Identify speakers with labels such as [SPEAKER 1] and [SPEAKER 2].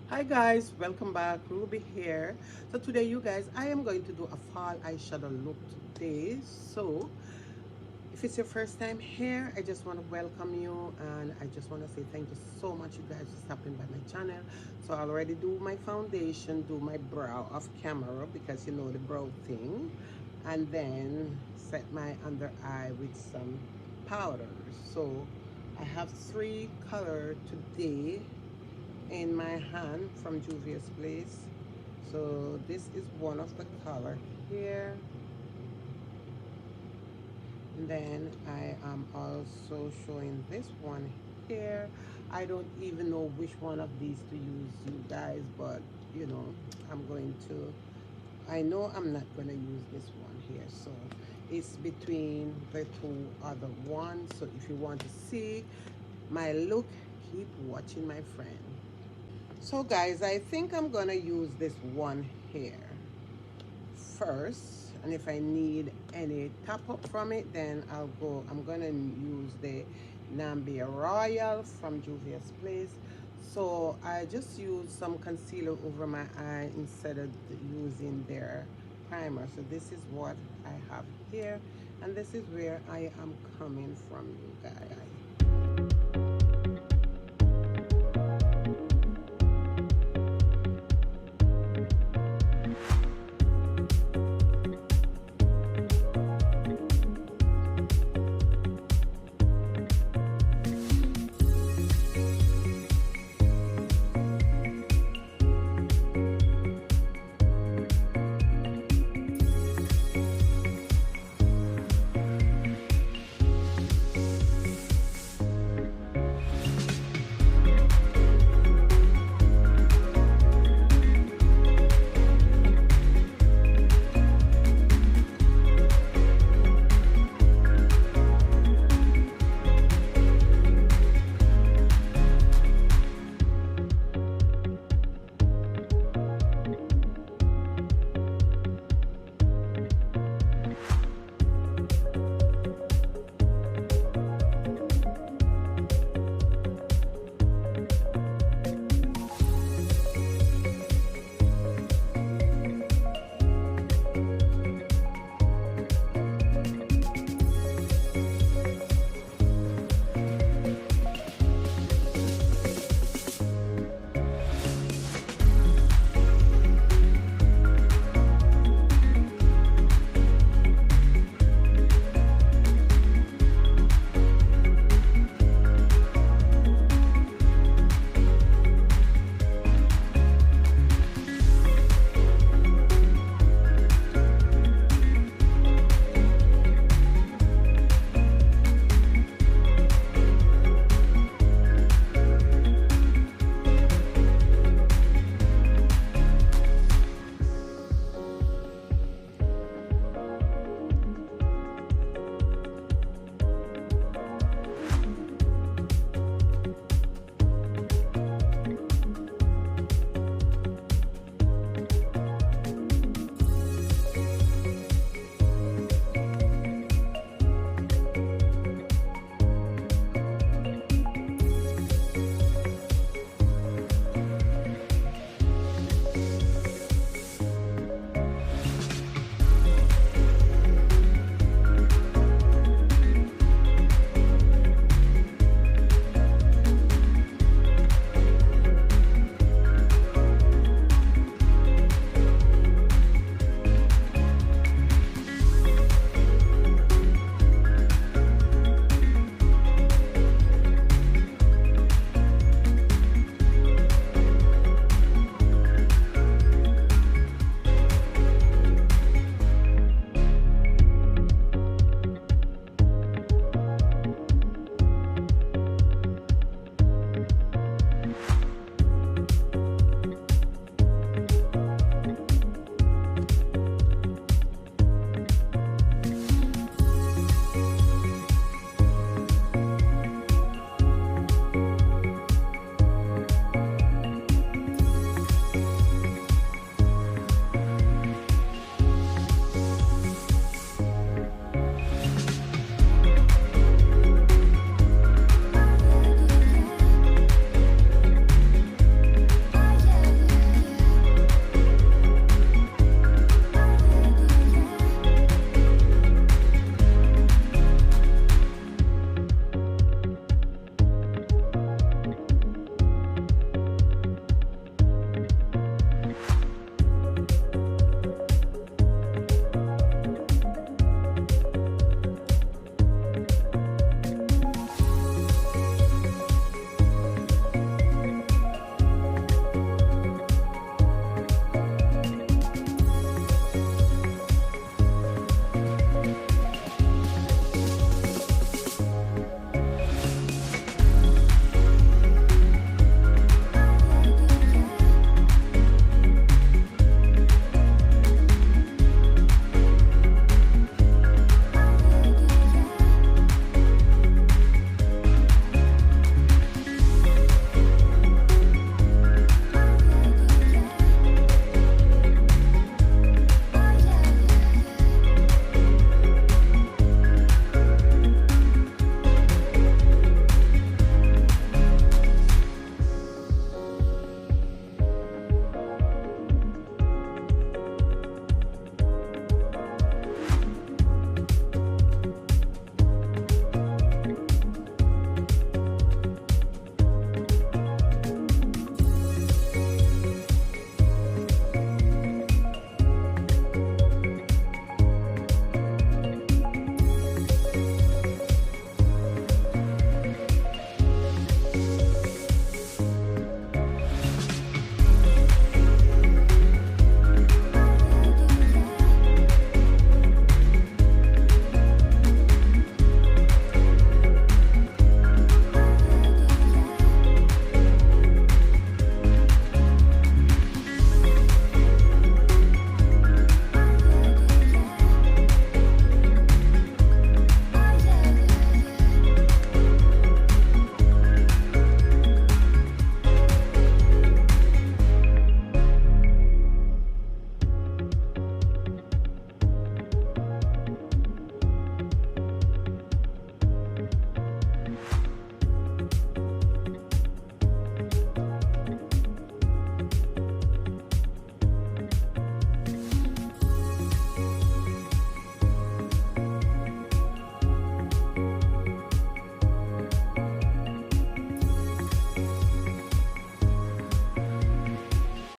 [SPEAKER 1] Hi guys, welcome back. Ruby here. So today you guys, I am going to do a fall eyeshadow look today. So if it's your first time here, I just want to welcome you and I just want to say thank you so much you guys for stopping by my channel. So I already do my foundation, do my brow off camera because you know the brow thing, and then set my under eye with some powder. So I have three color today in my hand from Juvia's Place. So this is one of the color here. And then I am also showing this one here. I don't even know which one of these to use, you guys, but you know, I'm going to, I know I'm not going to use this one here. So it's between the two other ones. So if you want to see my look, keep watching, my friend. So guys, I think I'm gonna use this one here first, and if I need any top up from it, then I'm gonna use the Nambia Royal from Juvia's Place. So I just use some concealer over my eye instead of using their primer. So this is what I have here, and this is where I am coming from, you guys.